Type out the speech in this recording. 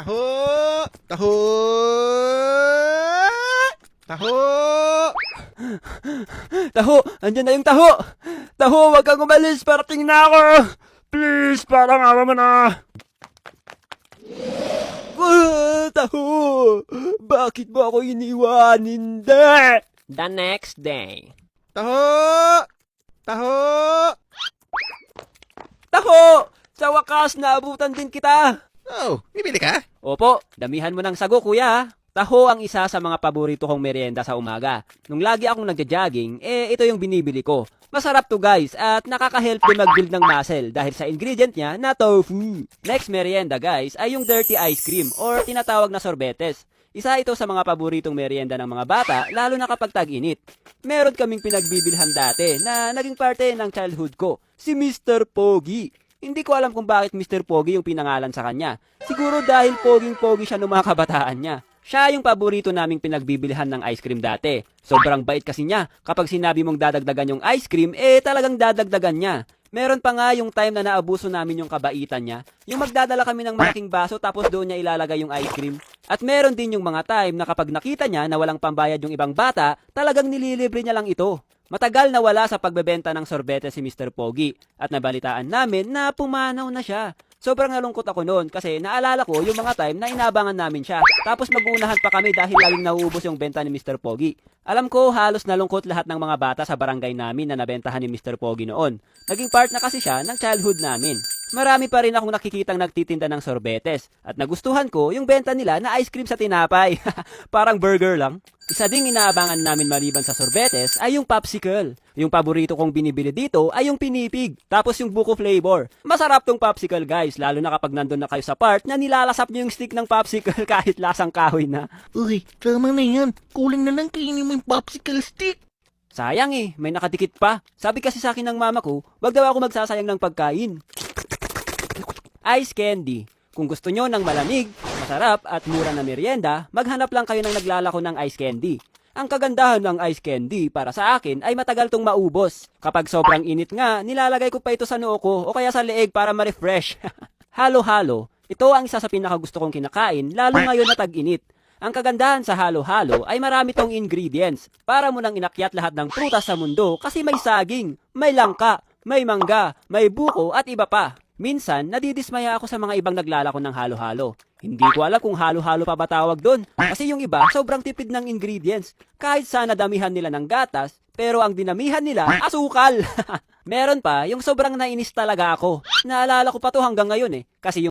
Taho! Taho! Taho! Taho! Andyan na yung taho! Taho, wag kang umalis! Parating na ako! Please, parang awa mo na! Taho! Bakit mo ako iniwan? Hindi! The next day. Taho! Taho! Taho! Sa wakas, naabutan din kita! Oh, bibili ka? Opo, damihan mo ng sago, kuya. Taho ang isa sa mga paborito kong merienda sa umaga. Nung lagi akong nagja-jogging, ito yung binibili ko. Masarap to guys at nakaka-help din mag-build ng muscle dahil sa ingredient niya na tofu. Next merienda guys ay yung dirty ice cream or tinatawag na sorbetes. Isa ito sa mga paboritong merienda ng mga bata lalo na kapag tag-init. Meron kaming pinagbibilhan dati na naging parte ng childhood ko, si Mr. Pogi. Hindi ko alam kung bakit Mr. Pogi yung pinangalan sa kanya. Siguro dahil poging-pogi siya noong mga kabataan niya. Siya yung paborito naming pinagbibilihan ng ice cream dati. Sobrang bait kasi niya. Kapag sinabi mong dadagdagan yung ice cream, talagang dadagdagan niya. Meron pa nga yung time na naabuso namin yung kabaitan niya. Yung magdadala kami ng malaking baso tapos doon niya ilalagay yung ice cream. At meron din yung mga time na kapag nakita niya na walang pambayad yung ibang bata, talagang nililibre niya lang ito. Matagal na wala sa pagbebenta ng sorbete si Mr. Pogi at nabalitaan namin na pumanaw na siya. Sobrang nalungkot ako noon kasi naalala ko yung mga time na inabangan namin siya. Tapos mag-uunahan pa kami dahil laging nauubos yung benta ni Mr. Pogi. Alam ko halos nalungkot lahat ng mga bata sa barangay namin na nabentahan ni Mr. Pogi noon. Naging part na kasi siya ng childhood namin. Marami pa rin akong nakikitang nagtitinda ng sorbetes at nagustuhan ko yung benta nila na ice cream sa tinapay. Parang burger lang. Isa ding inaabangan namin maliban sa sorbetes ay yung popsicle. Yung paborito kong binibili dito ay yung pinipig. Tapos yung buko flavor. Masarap tong popsicle guys, lalo na kapag nandun na kayo sa part na nilalasap nyo yung stick ng popsicle kahit lasang kahoy na. Uy, tama na yan. Kulang na lang kainin mo yung popsicle stick. Sayang may nakadikit pa. Sabi kasi sa akin ng mama ko, wag daw ako magsasayang ng pagkain. Ice candy. Kung gusto nyo ng malamig, masarap at mura na merienda, maghanap lang kayo ng naglalako ng ice candy. Ang kagandahan ng ice candy para sa akin ay matagal tong maubos. Kapag sobrang init nga, nilalagay ko pa ito sa noo ko o kaya sa leeg para ma-refresh. Halo-halo. Ito ang isa sa pinakagusto kong kinakain lalo ngayon na tag-init. Ang kagandahan sa halo-halo ay marami tong ingredients. Para mo nang inakyat lahat ng prutas sa mundo kasi may saging, may langka, may mangga, may buko at iba pa. Minsan, nadidismaya ako sa mga ibang naglalako ng halo-halo. Hindi ko alam kung halo-halo pa ba tawag doon. Kasi yung iba, sobrang tipid ng ingredients. Kahit sana damihan nila ng gatas, pero ang dinamihan nila, asukal. Meron pa, yung sobrang nainis talaga ako. Naalala ko pa to hanggang ngayon kasi yung